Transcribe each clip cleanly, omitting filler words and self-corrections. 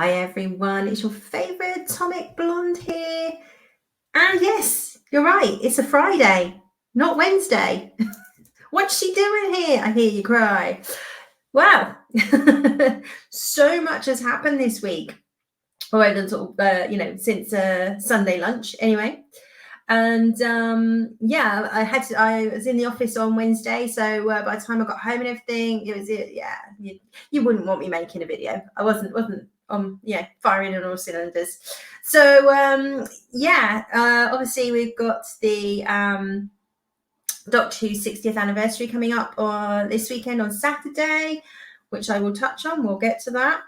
Hi everyone, it's your favourite Atomic Blonde here. And yes, you're right, it's a Friday, not Wednesday. What's she doing here? I hear you cry. Wow, so much has happened this week. Or over sort of, since Sunday lunch anyway. And I was in the office on Wednesday, so by the time I got home and everything, you wouldn't want me making a video. I wasn't firing on all cylinders. So obviously we've got the Doctor Who's 60th anniversary coming up on this weekend on Saturday, which I will touch on. We'll get to that.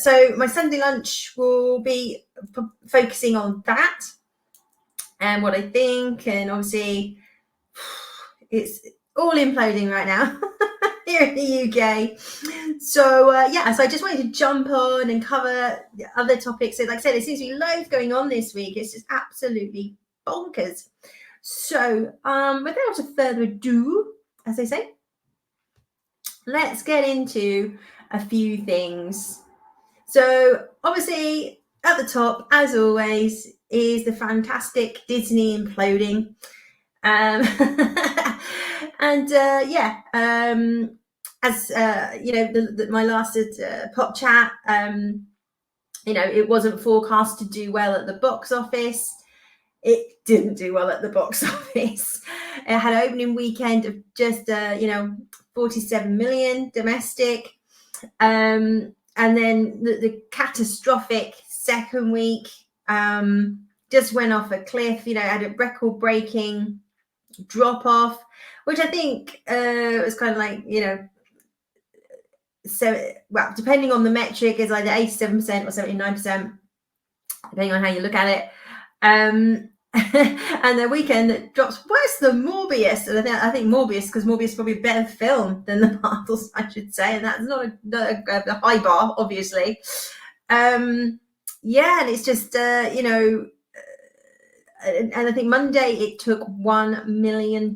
So my Sunday lunch will be focusing on that and what I think, and obviously it's all imploding right now here in the UK. So so I just wanted to jump on and cover other topics. So like I said, there seems to be loads going on this week. It's just absolutely bonkers. So without further ado, as they say, let's get into a few things. So obviously at the top, as always, is the fantastic Disney imploding. As my last pop chat, it wasn't forecast to do well at the box office. It didn't do well at the box office. It had an opening weekend of just 47 million domestic, and then the catastrophic second week just went off a cliff. Had a record-breaking drop off, which I think was kind of like depending on the metric, is either 87% or 79%, depending on how you look at it. And the weekend that drops worse than Morbius, and I think Morbius, because Morbius is probably a better film than the Marvels, I should say, and that's not a high bar, obviously. And it's just and I think Monday it took $1 million,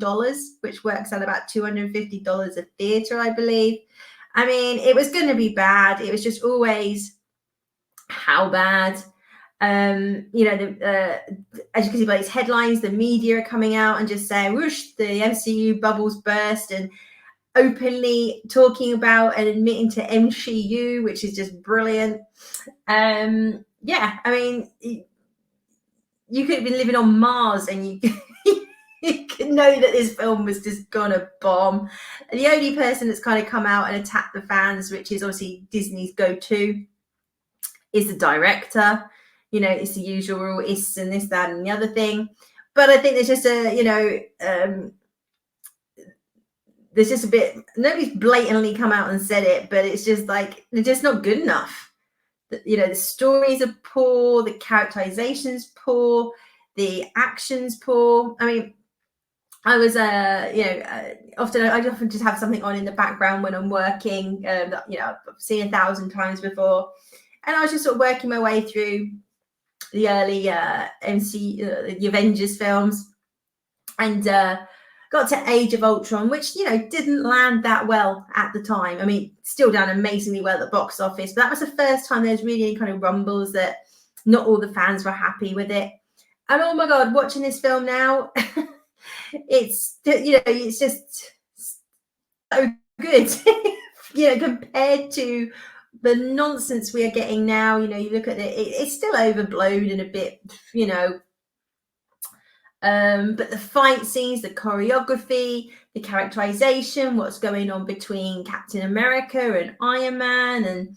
which works out about $250 a theatre, I believe. I mean, it was going to be bad. It was just always how bad. As you can see by these headlines, the media are coming out and just saying, whoosh, the MCU bubbles burst, and openly talking about and admitting to MCU, which is just brilliant. I mean, you could have been living on Mars and you could know that this film was just gonna bomb. And the only person that's kind of come out and attacked the fans, which is obviously Disney's go-to, is the director. It's the usual rule, is and this, that, and the other thing. But I think there's just there's just a bit, nobody's blatantly come out and said it, but it's just like, they're just not good enough. The stories are poor, the characterization's poor, the action's poor. I mean, I was, I often just have something on in the background when I'm working, that, I've seen 1,000 times before. And I was just sort of working my way through the early the Avengers films, and got to Age of Ultron, which, didn't land that well at the time. I mean, still done amazingly well at the box office, but that was the first time there was really any kind of rumbles that not all the fans were happy with it. And oh my God, watching this film now, it's just so good, compared to the nonsense we are getting now. You look at it, it's still overblown and a bit, but the fight scenes, the choreography, the characterization, what's going on between Captain America and Iron Man, and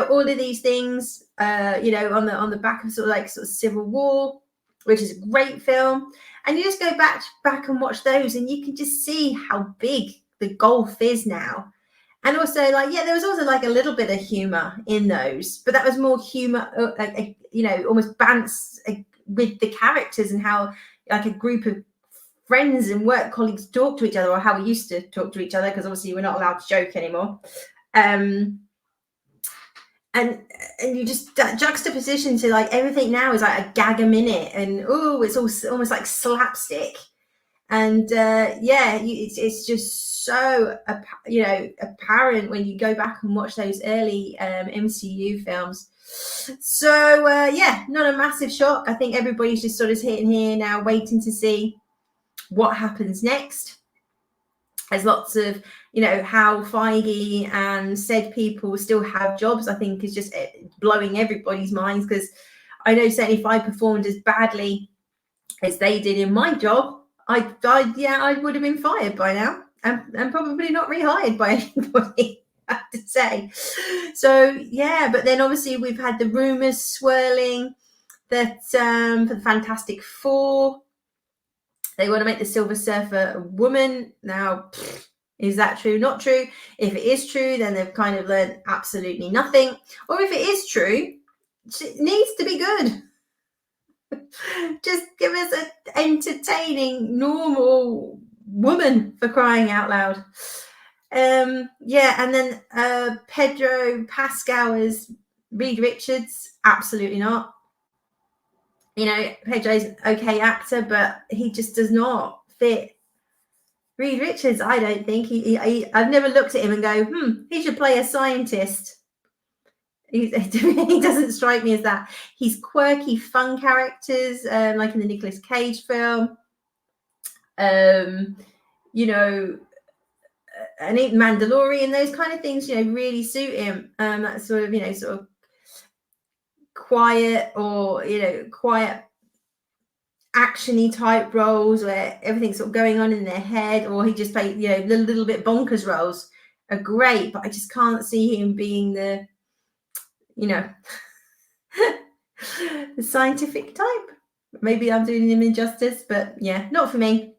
all of these things, on the back of sort of Civil War, which is a great film. And you just go back and watch those, and you can just see how big the gulf is now. And also, there was also a little bit of humor in those, but that was more humor, almost bants with the characters and how a group of friends and work colleagues talk to each other, or how we used to talk to each other, because obviously we're not allowed to joke anymore. And you just, that juxtaposition to everything now is a gag a minute, and it's almost like slapstick. And it's just so apparent when you go back and watch those early MCU films. So not a massive shock. I think everybody's just sort of sitting here now waiting to see what happens next. There's lots of, how Feige and said people still have jobs, I think is just blowing everybody's minds, because I know certainly if I performed as badly as they did in my job, I would have been fired by now, and probably not rehired by anybody, I have to say. So but then obviously we've had the rumors swirling that for the Fantastic Four, they want to make the Silver Surfer a woman. Now, is that true? Not true. If it is true, then they've kind of learned absolutely nothing. Or if it is true, it needs to be good. Just give us an entertaining, normal woman, for crying out loud. And then Pedro Pascal as Reed Richards, absolutely not. Pedro's an okay actor, but he just does not fit Reed Richards. I don't think I've never looked at him and go, he should play a scientist. He doesn't strike me as that. He's quirky, fun characters, like in the Nicolas Cage film. And even Mandalorian, those kind of things, really suit him. That sort of quiet, or quiet actiony type roles where everything's sort of going on in their head, or he just plays the little bit bonkers roles are great, but I just can't see him being the the scientific type. Maybe I'm doing him injustice, but not for me.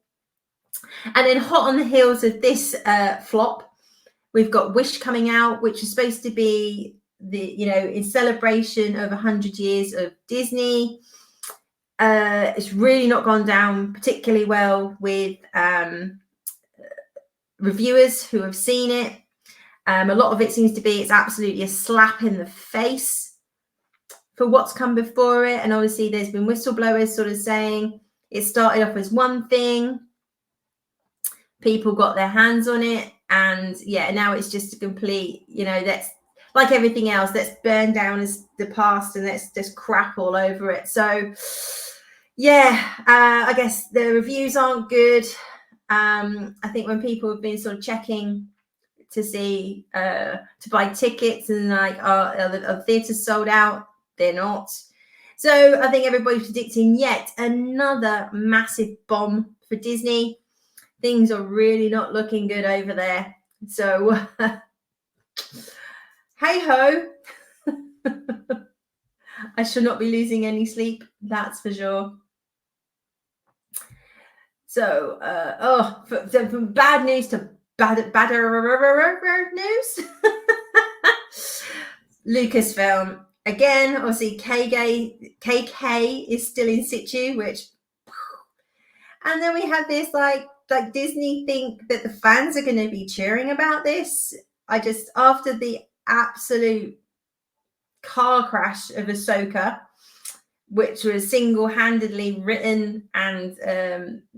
And then hot on the heels of this flop, we've got Wish coming out, which is supposed to be in celebration of 100 years of Disney. It's really not gone down particularly well with reviewers who have seen it. A lot of it seems to be it's absolutely a slap in the face for what's come before it. And obviously there's been whistleblowers sort of saying it started off as one thing, people got their hands on it, and now it's just a complete, that's like everything else, that's burned down as the past, and that's just crap all over it. So I guess the reviews aren't good. I think when people have been sort of checking to see to buy tickets and like are the theatres sold out, they're not. So I think everybody's predicting yet another massive bomb for Disney. Things are really not looking good over there. So hey ho. I shall not be losing any sleep, that's for sure. So from bad news to badder news. Lucasfilm again, obviously KK is still in situ, and then we have this like Disney think that the fans are going to be cheering about this. After the absolute car crash of Ahsoka, which was single-handedly written and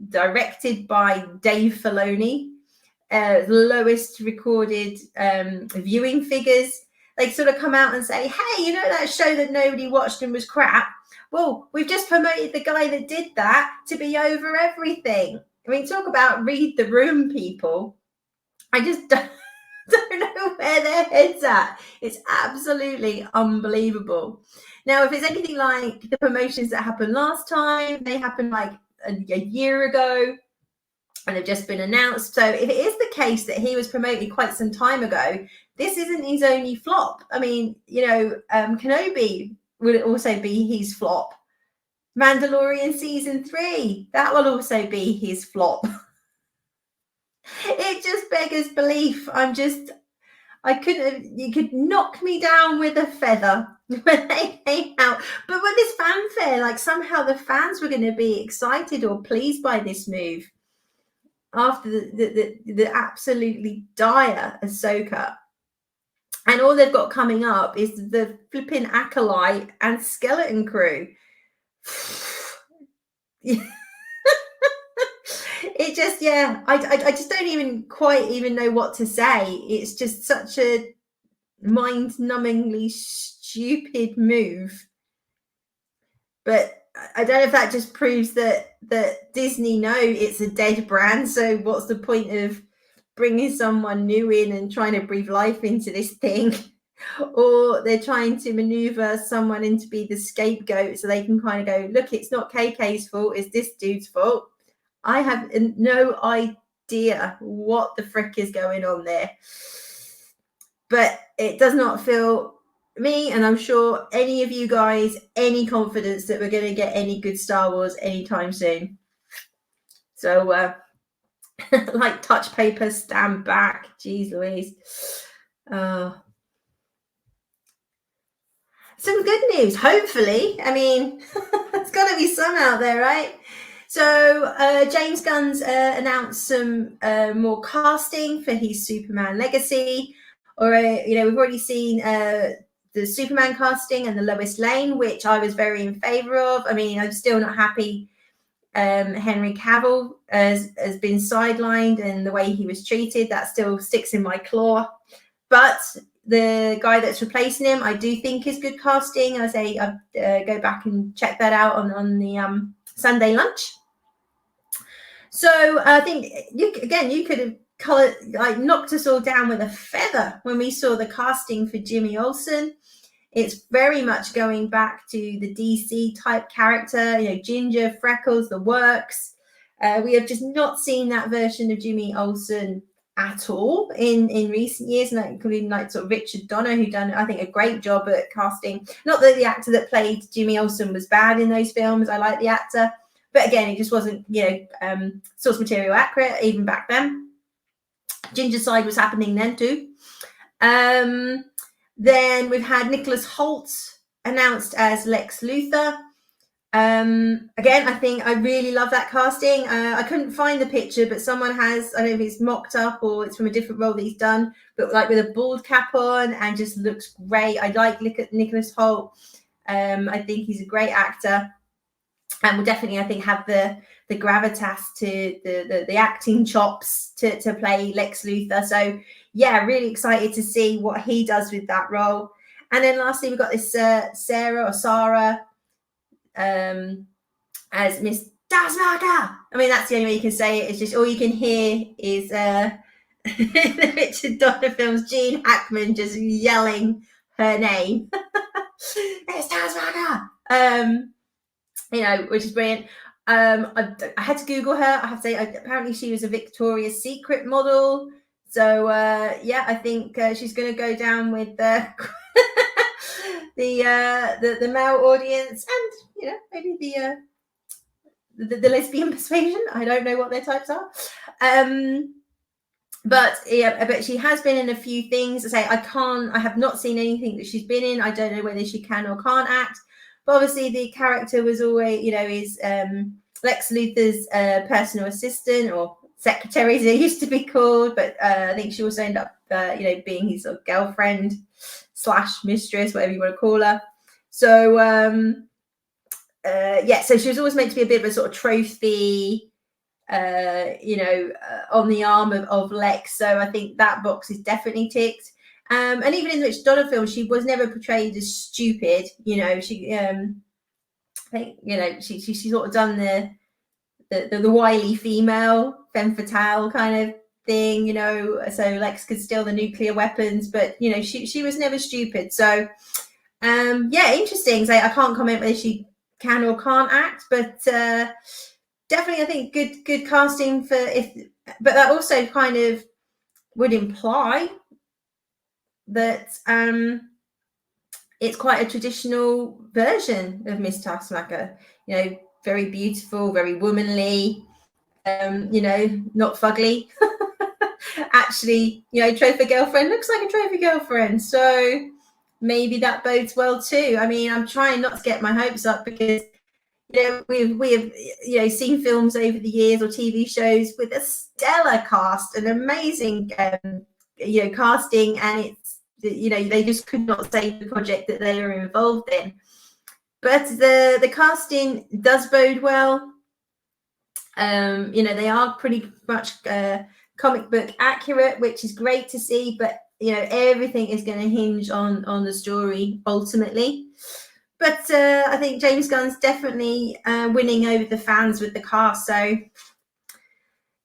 directed by Dave Filoni, lowest recorded viewing figures. They sort of come out and say, hey, that show that nobody watched and was crap? Well, we've just promoted the guy that did that to be over everything. I mean, talk about read the room, people. I just don't know where their head's at. It's absolutely unbelievable. Now, if it's anything like the promotions that happened last time, they happened like a year ago and they've just been announced. So if it is the case that he was promoted quite some time ago, this isn't his only flop. I mean, Kenobi will also be his flop. Mandalorian season 3, that will also be his flop. It just beggars belief. You could knock me down with a feather when they came out. But with this fanfare, like somehow the fans were going to be excited or pleased by this move after the absolutely dire Ahsoka. And all they've got coming up is the flipping Acolyte and Skeleton Crew. It it just, yeah, I just don't even quite even know what to say. It's just such a mind-numbingly stupid move. But I don't know if that just proves that Disney know it's a dead brand. So what's the point of bringing someone new in and trying to breathe life into this thing? Or they're trying to maneuver someone in to be the scapegoat so they can kind of go, look, it's not KK's fault, it's this dude's fault. I have no idea what the frick is going on there. But it does not fill me, and I'm sure any of you guys, any confidence that we're going to get any good Star Wars anytime soon. So, like touch paper, stand back. Jeez Louise. Some good news, hopefully. I mean, there's got to be some out there, right? So James Gunn's announced some more casting for his Superman Legacy. Or, we've already seen the Superman casting and the Lois Lane, which I was very in favor of. I mean, I'm still not happy Henry Cavill has been sidelined and the way he was treated. That still sticks in my claw. But the guy that's replacing him, I do think is good casting. I say go back and check that out on the Sunday lunch. So I think you could have knocked us all down with a feather when we saw the casting for Jimmy Olsen. It's very much going back to the DC type character, ginger, freckles, the works. We have just not seen that version of Jimmy Olsen at all in recent years, including sort of Richard Donner, who done, I think, a great job at casting. Not that the actor that played Jimmy Olsen was bad in those films. I like the actor. But again, it just wasn't, source material accurate even back then. Ginger side was happening then too. Then we've had Nicholas Hoult announced as Lex Luthor. Again, I think I really love that casting. I couldn't find the picture, but someone has, I don't know if it's mocked up or it's from a different role that he's done, but with a bald cap on and just looks great. I like Nicholas Hoult. I think he's a great actor. And will definitely, I think, have the gravitas to the acting chops to play Lex Luthor. So, yeah, really excited to see what he does with that role. And then lastly, we've got this Sarah as Miss Taskmaster. I mean, that's the only way you can say it. It's just all you can hear is the Richard Donner films, Gene Hackman just yelling her name. It's Taskmaster. Which is brilliant. I had to Google her. I have to say, apparently she was a Victoria's Secret model. So I think she's going to go down with the male audience and maybe the lesbian persuasion. I don't know what their types are. But she has been in a few things. I have not seen anything that she's been in. I don't know whether she can or can't act. But obviously, the character was always, is Lex Luthor's personal assistant or secretary, as it used to be called. But I think she also ended up, being his sort of girlfriend / mistress, whatever you want to call her. So, so she was always meant to be a bit of a sort of trophy, on the arm of Lex. So I think that box is definitely ticked. And even in the Rich Donner film, she was never portrayed as stupid. She, I think, she sort of done the wily female, femme fatale kind of thing, so Lex could steal the nuclear weapons, but, she was never stupid. So, interesting. So I can't comment whether she can or can't act, but definitely I think good casting but that also kind of would imply that it's quite a traditional version of Miss Taskmaster, very beautiful, very womanly, not fugly. Actually, trophy girlfriend looks like a trophy girlfriend, so maybe that bodes well too. I mean, I'm trying not to get my hopes up because we have seen films over the years or TV shows with a stellar cast, an amazing casting, and it's they just could not save the project that they were involved in. But the casting does bode well. They are pretty much comic book accurate, which is great to see, but everything is going to hinge on the story ultimately. But I think James Gunn's definitely winning over the fans with the cast, so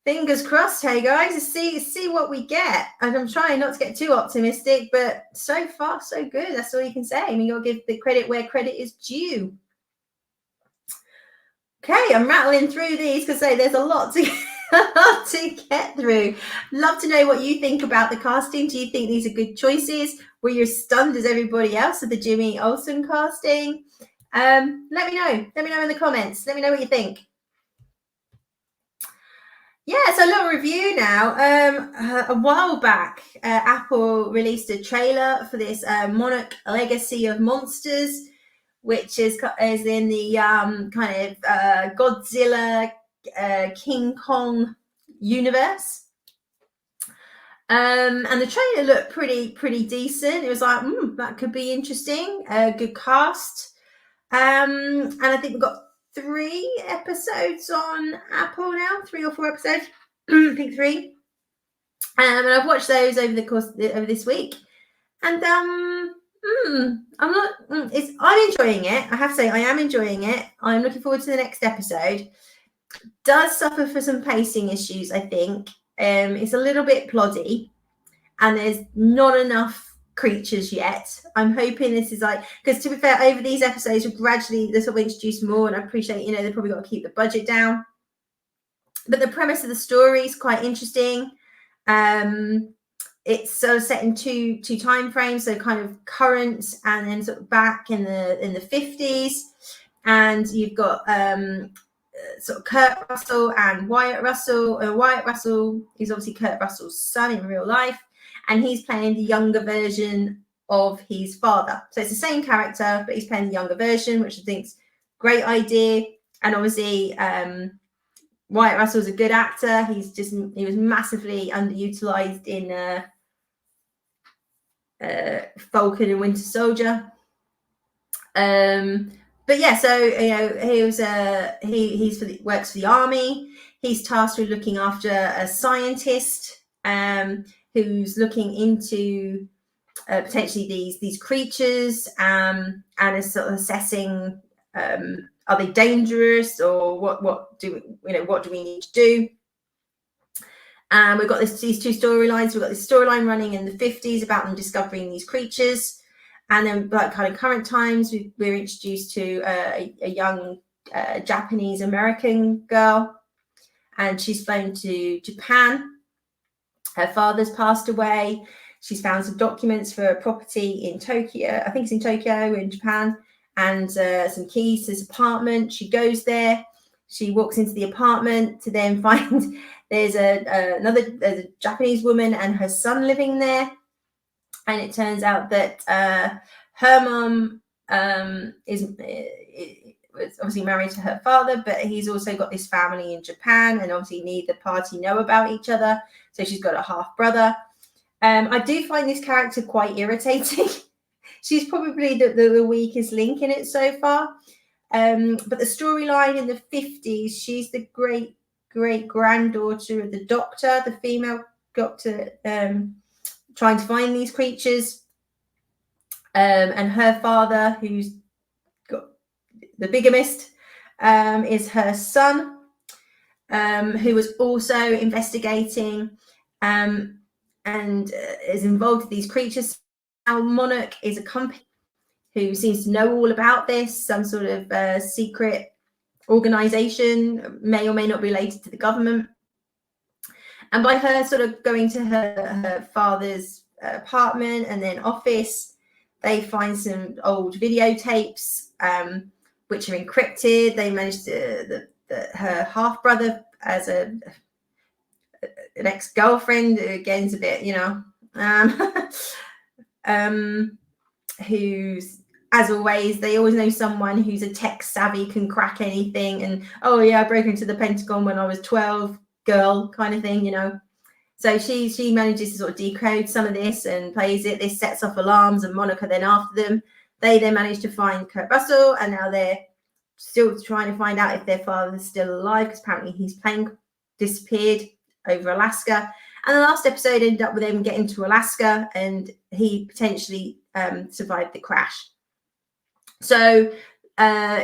fingers crossed. Hey guys, see what we get. And I'm trying not to get too optimistic, but so far so good. That's all you can say. I mean, you'll give the credit where credit is due. Okay, I'm rattling through these because there's a lot to get through. Love to know what you think about the casting. Do you think these are good choices? Were you as stunned as everybody else at the Jimmy Olsen casting? Let me know. Let me know in the comments. Let me know what you think. Yeah, so a little review now. A while back, Apple released a trailer for this Monarch Legacy of Monsters, which is in the kind of Godzilla, King Kong universe. And the trailer looked pretty decent. It was like, that could be interesting. Good cast. And I think we've got 3 episodes on Apple now, 3 or 4 episodes. I think 3. And I've watched those over the course over this week. And I'm enjoying it. I have to say, I am enjoying it. I'm looking forward to the next episode. Does suffer for some pacing issues, I think. It's a little bit ploddy, and there's not enough creatures yet. I'm hoping this is because to be fair, over these episodes, gradually this will introduce more, and I appreciate they've probably got to keep the budget down. But the premise of the story is quite interesting. It's sort of set in two time frames, so kind of current and then sort of back in the 50s, and you've got sort of Kurt Russell and Wyatt Russell. Wyatt Russell is obviously Kurt Russell's son in real life, and he's playing the younger version of his father. So it's the same character, but he's playing the younger version, which I think's a great idea. And obviously, Wyatt Russell's a good actor. He was massively underutilized in Falcon and Winter Soldier. But yeah, so he works for the army. He's tasked with looking after a scientist who's looking into potentially these creatures and is sort of assessing are they dangerous, or what do we need to do? And we've got these 2 storylines. We've got this storyline running in the 50s about them discovering these creatures. And then, kind of current times, we're introduced to a young Japanese American girl, and she's flown to Japan. Her father's passed away. She's found some documents for a property in Tokyo. I think it's in Tokyo in Japan, and some keys to his apartment. She goes there. She walks into the apartment to then find there's a Japanese woman and her son living there. And it turns out that her mum is obviously married to her father, but he's also got this family in Japan, and obviously neither party know about each other. So she's got a half brother. I do find this character quite irritating. She's probably the weakest link in it so far. But the storyline in the 50s, she's the great granddaughter of the doctor, the female doctor, trying to find these creatures, and her father, who's got the bigamist, is her son, who was also investigating and is involved with these creatures. Now, Monarch is a company who seems to know all about this, some sort of secret organization, may or may not be related to the government. And by her sort of going to her father's apartment and then office, they find some old videotapes, which are encrypted. They managed to, her half brother as an ex-girlfriend, again, is a bit, who's, as always, they always know someone who's a tech savvy, can crack anything. And, oh yeah, I broke into the Pentagon when I was 12, girl kind of thing, So she manages to sort of decode some of this and plays it. This sets off alarms, and Monica then after them. They then manage to find Kurt Russell, and now they're still trying to find out if their father's still alive, because apparently his plane disappeared over Alaska. And the last episode ended up with him getting to Alaska, and he potentially survived the crash. So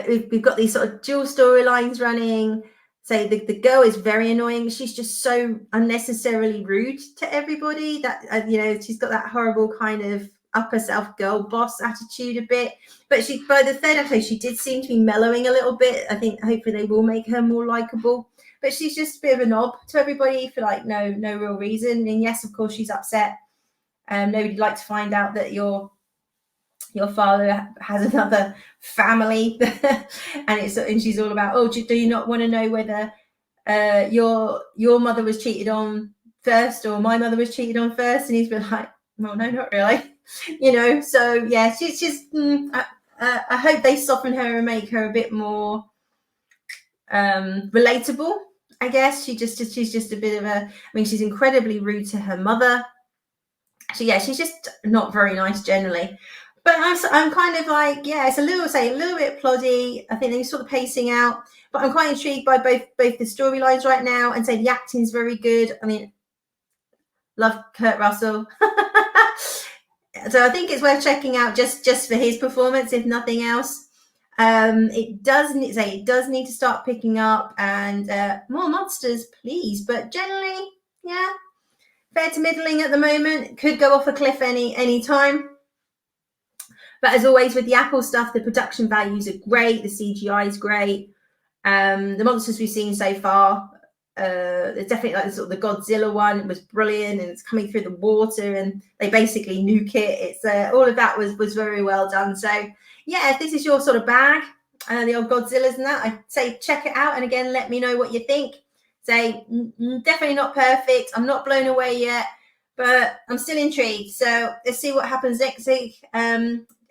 we've got these sort of dual storylines running. So the girl is very annoying. She's just so unnecessarily rude to everybody that, she's got that horrible kind of up herself girl boss attitude a bit. But by the third episode, she did seem to be mellowing a little bit. I think hopefully they will make her more likable. But she's just a bit of a knob to everybody for like no real reason. And yes, of course, she's upset. Nobody'd like to find out that your father has another family, and she's all about, oh, do you not want to know whether your mother was cheated on first or my mother was cheated on first? And he's been like, well, no, not really. So yeah, she's just I hope they soften her and make her a bit more relatable. I guess she's just a bit of she's incredibly rude to her mother. So yeah, she's just not very nice generally. But I'm kind of like, yeah, it's a little bit ploddy. I think they're sort of pacing out. But I'm quite intrigued by both the storylines right now, and say the acting's very good. I mean, love Kurt Russell. So I think it's worth checking out just for his performance, if nothing else. It does need to start picking up, and more monsters, please. But generally, yeah, fair to middling at the moment. Could go off a cliff any time. But as always with the Apple stuff, the production values are great. The CGI is great. The monsters we've seen so far, there's definitely like the Godzilla one. It was brilliant, and it's coming through the water, and they basically nuke it. It's all of that was very well done. So yeah, if this is your sort of bag, the old Godzillas and that, I'd say check it out. And again, let me know what you think. Say definitely not perfect. I'm not blown away yet, but I'm still intrigued. So let's see what happens next week.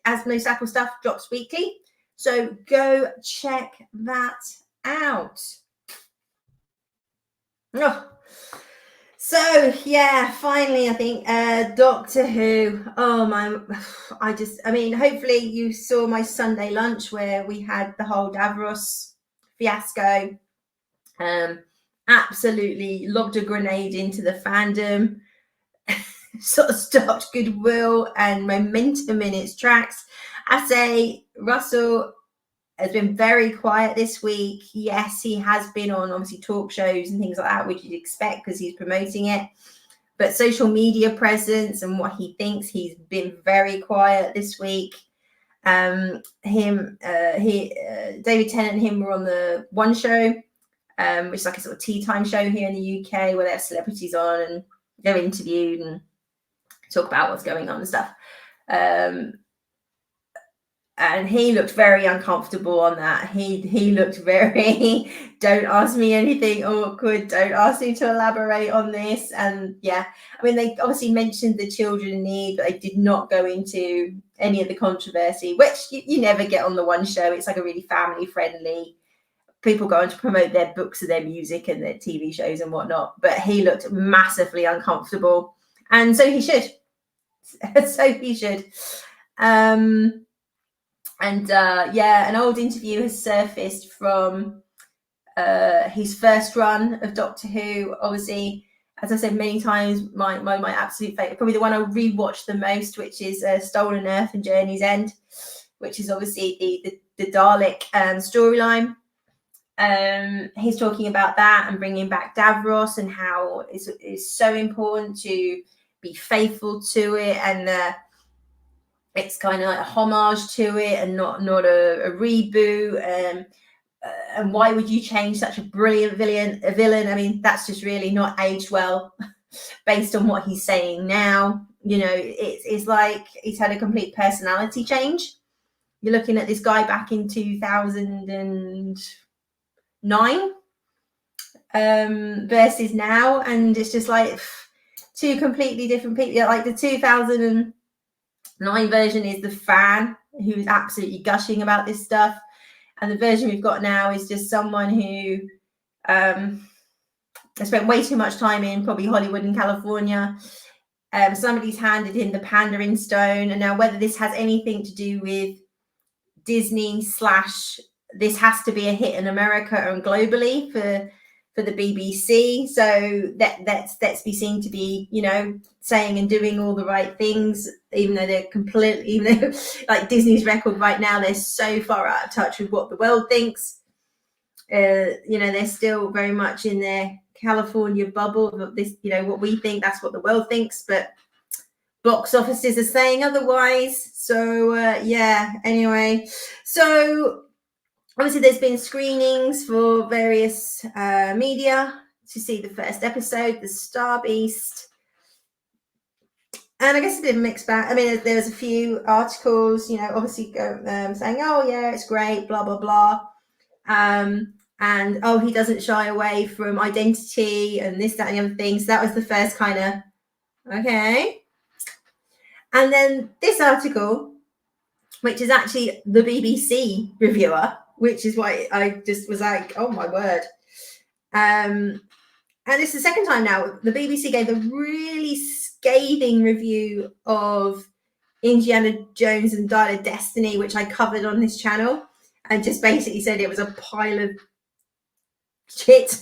As most Apple stuff drops weekly. So go check that out. Oh. So yeah, finally, I think Doctor Who. Oh my, hopefully you saw my Sunday lunch where we had the whole Davros fiasco. Absolutely lobbed a grenade into the fandom. Sort of stopped goodwill and momentum in its tracks. I say Russell has been very quiet this week. Yes, he has been on obviously talk shows and things like that, which you'd expect because he's promoting it. But social media presence and what he thinks, he's been very quiet this week. David Tennant and him were on the One Show, which is like a sort of tea time show here in the UK where they have celebrities on and they're interviewed and talk about what's going on and stuff. And he looked very uncomfortable on that. He looked very, don't ask me anything awkward. Don't ask me to elaborate on this. And yeah, I mean, they obviously mentioned the children in need, but they did not go into any of the controversy, which you never get on the One Show. It's like a really family friendly. People going to promote their books and their music and their TV shows and whatnot. But he looked massively uncomfortable. And so he should. An old interview has surfaced from his first run of Doctor Who. Obviously, as I said many times, my absolute favorite, probably the one I rewatched the most, which is Stolen Earth and Journey's End, which is obviously the Dalek storyline. He's talking about that and bringing back Davros and how it's so important to be faithful to it, and it's kind of like a homage to it and not a reboot. And why would you change such a brilliant villain? I mean, that's just really not aged well based on what he's saying now. It's like he's had a complete personality change. You're looking at this guy back in 2009 versus now, and it's just like two completely different people. Like the 2009 version is the fan who is absolutely gushing about this stuff, and the version we've got now is just someone who has spent way too much time in probably Hollywood and California. Somebody's handed him the pandering stone, and now whether this has anything to do with Disney / this has to be a hit in America and globally for the BBC. So let's be seen to be, you know, saying and doing all the right things, even though they're completely, even though like Disney's record right now, they're so far out of touch with what the world thinks. You know, they're still very much in their California bubble of this, you know, what we think, that's what the world thinks, but box offices are saying otherwise. So yeah, anyway, so obviously there's been screenings for various media to see the first episode, The Star Beast. And I guess a bit of a mixed bag. I mean, there was a few articles, you know, obviously saying, oh yeah, it's great, blah, blah, blah. And oh, he doesn't shy away from identity and this, that, and the other things. So that was the first kind of, okay. And then this article, which is actually the BBC reviewer, which is why I just was like, oh my word. And it's the second time now. The BBC gave a really scathing review of Indiana Jones and Dial of Destiny, which I covered on this channel, and just basically said it was a pile of shit.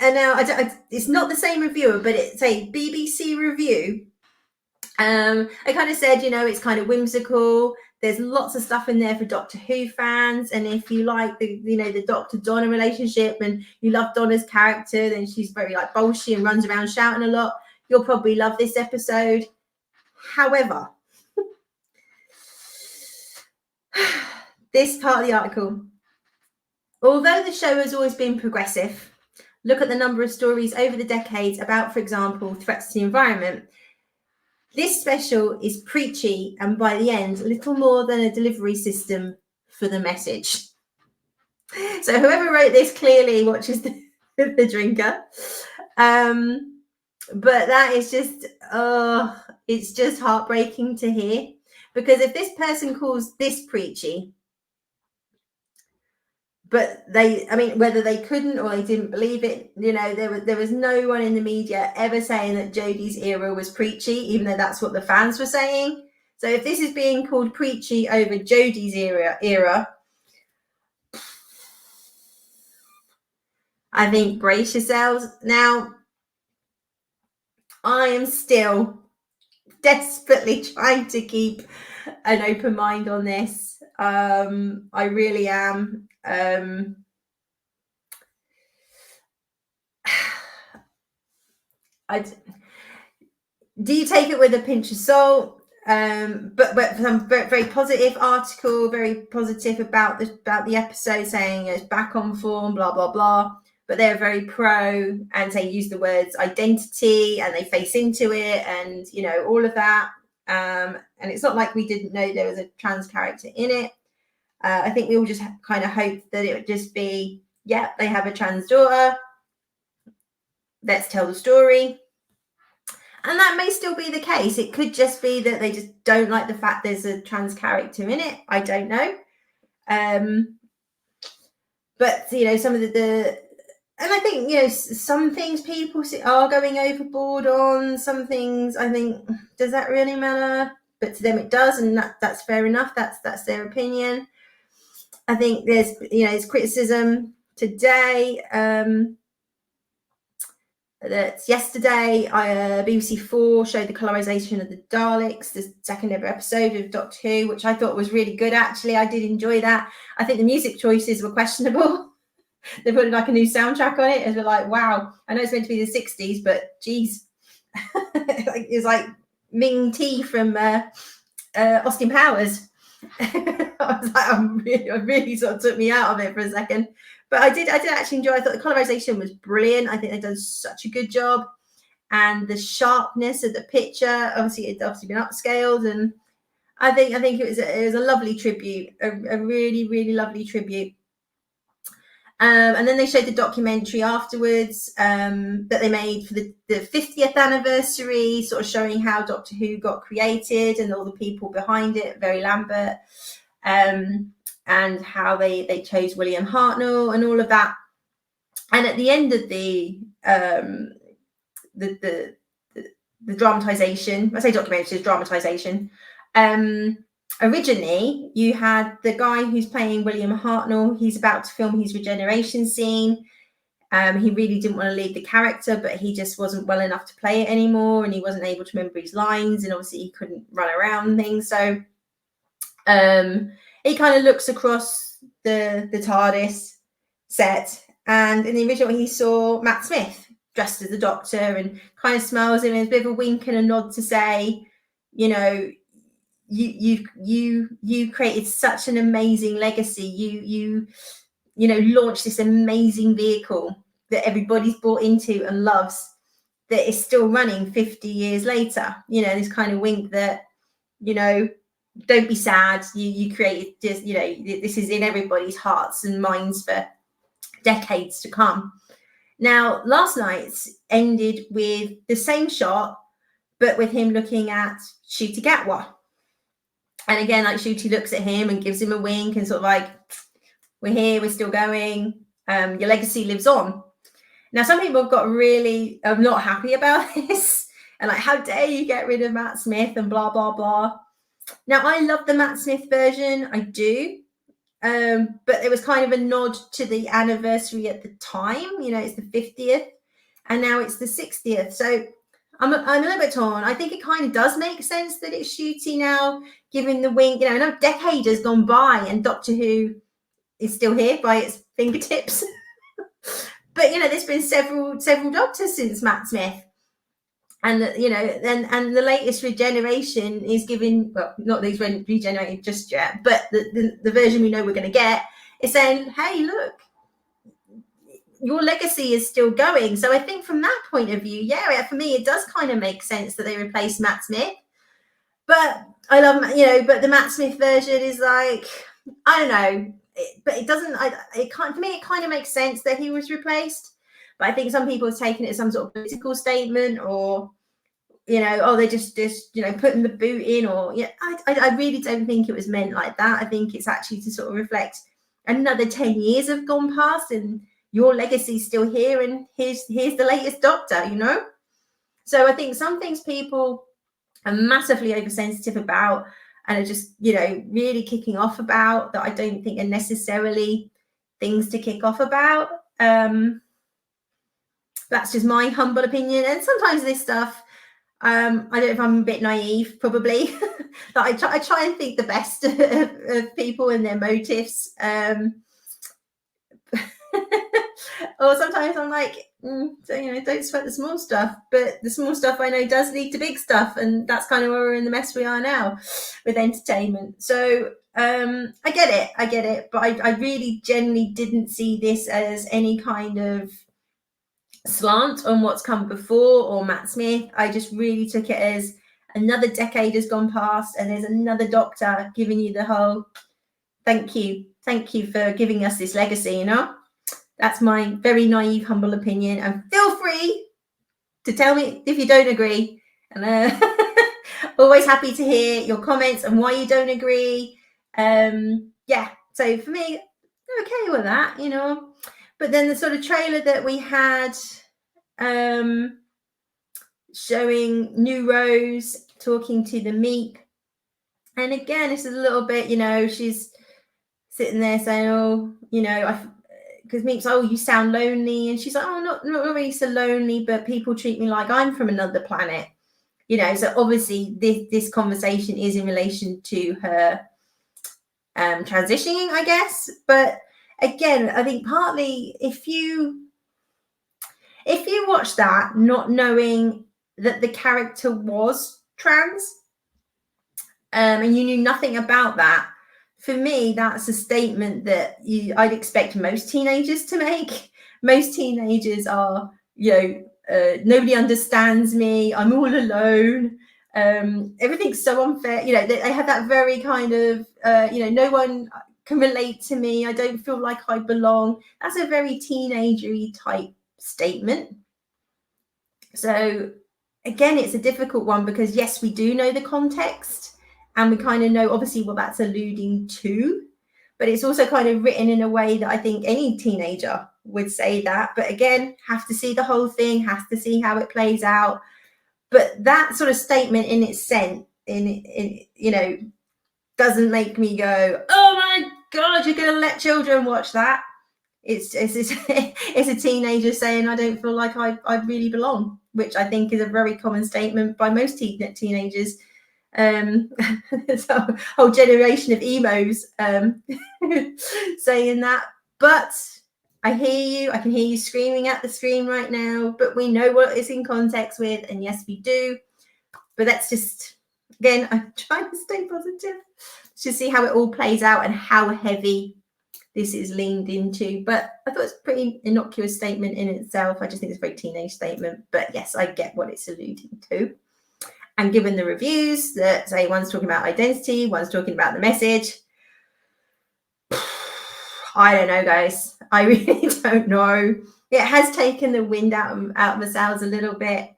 And now it's not the same reviewer, but it's a BBC review. I kind of said, you know, it's kind of whimsical. There's lots of stuff in there for Doctor Who fans, and if you like the, you know, the Doctor Donna relationship, and you love Donna's character, then she's very like bolshy and runs around shouting a lot, you'll probably love this episode. However, this part of the article, although the show has always been progressive, look at the number of stories over the decades about, for example, threats to the environment. This special is preachy and by the end, little more than a delivery system for the message. So whoever wrote this clearly watches the drinker. But that is just, it's just heartbreaking to hear. Because if this person calls this preachy, but they, I mean, whether they couldn't or they didn't believe it, you know, there was no one in the media ever saying that Jodie's era was preachy, even though that's what the fans were saying. So if this is being called preachy over Jodie's era, I think brace yourselves. Now, I am still desperately trying to keep an open mind on this. I really am. Do you take it with a pinch of salt? But some very positive article, very positive about the episode, saying it's back on form, blah blah blah. But they're very pro, and they use the words identity, and they face into it, and you know, all of that. And it's not like we didn't know there was a trans character in it. I think we all just kind of hoped that it would just be, yeah, they have a trans daughter. Let's tell the story. And that may still be the case. It could just be that they just don't like the fact there's a trans character in it. I don't know. But, you know, some of the and I think, you know, some things people are going overboard on. Some things, I think, does that really matter? But to them it does, and that's fair enough. That's their opinion. I think there's, you know, there's criticism today. That yesterday, BBC 4 showed the colorization of the Daleks, the second ever episode of Doctor Who, which I thought was really good, actually. I did enjoy that. I think the music choices were questionable. They put like a new soundtrack on it, and we're like, wow, I know it's meant to be the 60s, but geez. It's like Ming T from Austin Powers. I was like, it really sort of took me out of it for a second. But I did actually enjoy. I thought the colorization was brilliant. I think they've done such a good job, and the sharpness of the picture. Obviously, it's obviously been upscaled, and I think it was a lovely tribute, a really really lovely tribute. And then they showed the documentary afterwards that they made for the 50th anniversary, sort of showing how Doctor Who got created and all the people behind it, Very Lambert. And how they chose William Hartnell and all of that. And at the end of the dramatization, I say documentary, dramatization, originally you had the guy who's playing William Hartnell. He's about to film his regeneration scene. He really didn't want to leave the character, but he just wasn't well enough to play it anymore, and he wasn't able to remember his lines, and obviously he couldn't run around and things. So he kind of looks across the TARDIS set, and in the original he saw Matt Smith dressed as the Doctor, and kind of smiles at him, and a bit of a wink and a nod to say, you know, you created such an amazing legacy. You launched this amazing vehicle that everybody's bought into and loves, that is still running 50 years later. This kind of wink that, don't be sad. You created this, this is in everybody's hearts and minds for decades to come. Now, last night's ended with the same shot, but with him looking at Ncuti Gatwa. And again, like, Ncuti looks at him and gives him a wink and sort of like, we're here, we're still going. Your legacy lives on. Now, some people have got really not happy about this and like, how dare you get rid of Matt Smith and blah, blah, blah. Now, I love the Matt Smith version. I do. But it was kind of a nod to the anniversary at the time. It's the 50th and now it's the 60th. So I'm a little bit torn. I think it kind of does make sense that it's Ncuti now, giving the wink. A decade has gone by and Doctor Who is still here by its fingertips. But there's been several Doctors since Matt Smith, and and the latest regeneration is giving, well, not these regenerated just yet, but the version we know we're going to get is saying, hey, look, your legacy is still going. So I think from that point of view, yeah, for me it does kind of make sense that they replace Matt Smith. But I love, but the Matt Smith version is like, I don't know. But it doesn't. For me, it kind of makes sense that he was replaced. But I think some people have taken it as some sort of political statement, or they're just putting the boot in, or I really don't think it was meant like that. I think it's actually to sort of reflect another 10 years have gone past, and your legacy's still here, and here's the latest Doctor. So I think some things people are massively oversensitive about, and are just, really kicking off about, that I don't think are necessarily things to kick off about. That's just my humble opinion. And sometimes this stuff, I don't know if I'm a bit naive, probably. But I try and think the best of people and their motives. Or sometimes I'm like, don't sweat the small stuff. But the small stuff I know does lead to big stuff, and that's kind of where we're in the mess we are now with entertainment. So I get it, but I really generally didn't see this as any kind of slant on what's come before or Matt Smith. I just really took it as another decade has gone past, and there's another Doctor giving you the whole thank you for giving us this legacy. That's my very naive, humble opinion, and feel free to tell me if you don't agree. And always happy to hear your comments and why you don't agree. So for me, okay with that, But then the sort of trailer that we had, showing New Rose talking to the Meep, and again, this is a little bit, she's sitting there saying, because Meep's, you sound lonely, and she's like, not really so lonely, but people treat me like I'm from another planet. So obviously this conversation is in relation to her transitioning, I guess. But again, I think partly if you watch that not knowing that the character was trans, and you knew nothing about that, for me, that's a statement that I'd expect most teenagers to make. Most teenagers are, nobody understands me. I'm all alone. Everything's so unfair. They have that very kind of, no one can relate to me. I don't feel like I belong. That's a very teenagery type statement. So again, it's a difficult one because yes, we do know the context. And we kind of know, obviously, what that's alluding to. But it's also kind of written in a way that I think any teenager would say that. But again, have to see the whole thing, has to see how it plays out. But that sort of statement in its sense, doesn't make me go, oh my God, you're going to let children watch that. It's a teenager saying, I don't feel like I really belong, which I think is a very common statement by most teenagers. It's a whole generation of emos saying that. But I hear you. I can hear you screaming at the screen right now, but we know what it's in context with, and yes, we do. But that's just, again, I'm trying to stay positive to see how it all plays out and how heavy this is leaned into. But I thought it's a pretty innocuous statement in itself. I just think it's a very teenage statement. But yes, I get what it's alluding to. And given the reviews that say one's talking about identity, one's talking about the message, I don't know, guys. I really don't know. It has taken the wind out of the sails a little bit.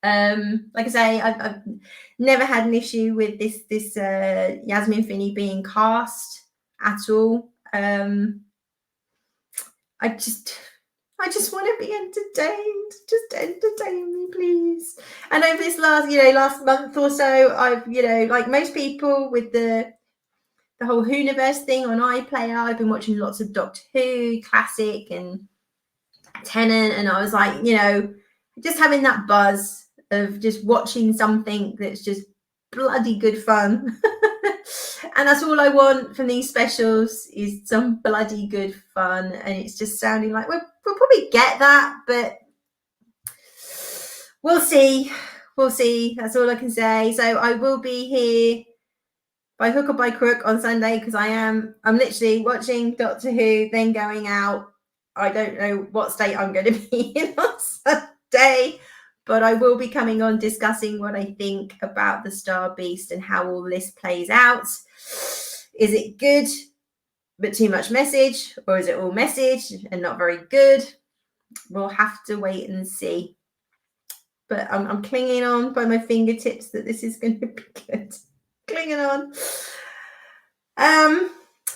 Like I say, I've never had an issue with this Yasmin Finney being cast at all. I just want to be entertained. Just entertain me, please. And over this last month or so, I've, like most people with the whole Whoniverse thing on iPlayer, I've been watching lots of Doctor Who, Classic and Tennant, and I was like, just having that buzz of just watching something that's just bloody good fun. And that's all I want from these specials, is some bloody good fun. And it's just sounding like we'll probably get that, but we'll see. That's all I can say. So I will be here by hook or by crook on Sunday, because I'm literally watching Doctor Who, then going out. I don't know what state I'm going to be in on Sunday, but I will be coming on discussing what I think about the Star Beast and how all this plays out. Is it good but too much message, or is it all message and not very good? We'll have to wait and see. But I'm clinging on by my fingertips that this is going to be good. Clinging on.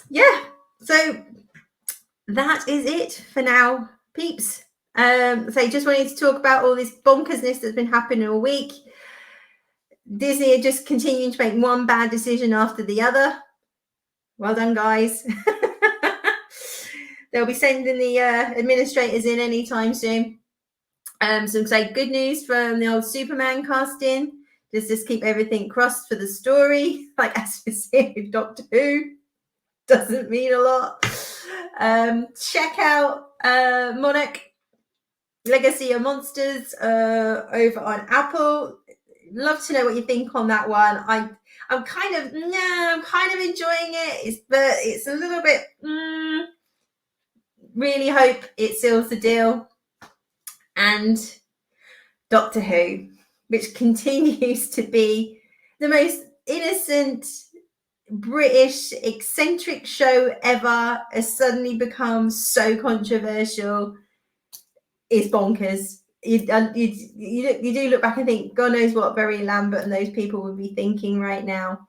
Yeah, so that is it for now, peeps. So just wanted to talk about all this bonkersness that's been happening all week. Disney are just continuing to make one bad decision after the other. Well done, guys. They'll be sending the administrators in anytime soon. So say good news from the old Superman casting. Just keep everything crossed for the story. Like as we see with Doctor Who, doesn't mean a lot. Check out Monarch Legacy of Monsters over on Apple. Love to know what you think on that one. I'm kind of enjoying it, but it's a little bit. Really hope it seals the deal. And Doctor Who, which continues to be the most innocent British eccentric show ever, has suddenly become so controversial. It's bonkers. You do look back and think, God knows what Barry Lambert and those people would be thinking right now.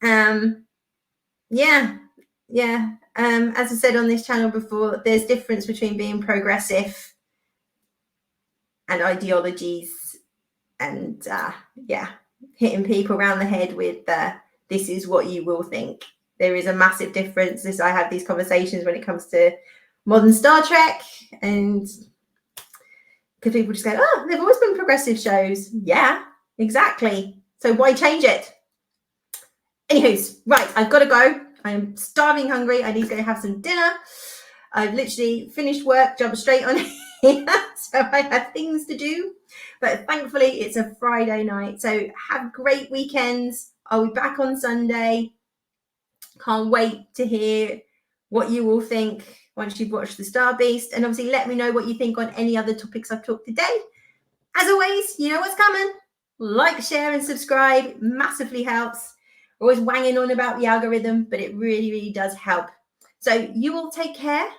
As I said on this channel before, there's difference between being progressive and ideologies, and hitting people around the head with this is what you will think. There is a massive difference. I have these conversations when it comes to modern Star Trek, and because people just go, oh, they've always been progressive shows. Yeah, exactly. So why change it? Anywho's, right, I've got to go. I am starving hungry. I need to go have some dinner. I've literally finished work, jumped straight on here. So I have things to do. But thankfully, it's a Friday night. So have great weekends. I'll be back on Sunday. Can't wait to hear what you all think once you've watched The Star Beast. And obviously, let me know what you think on any other topics I've talked today. As always, you know what's coming. Like, share, and subscribe. Massively helps. Always wanging on about the algorithm, but it really, really does help. So you all take care.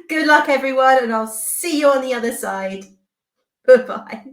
Good luck, everyone, and I'll see you on the other side. Bye-bye.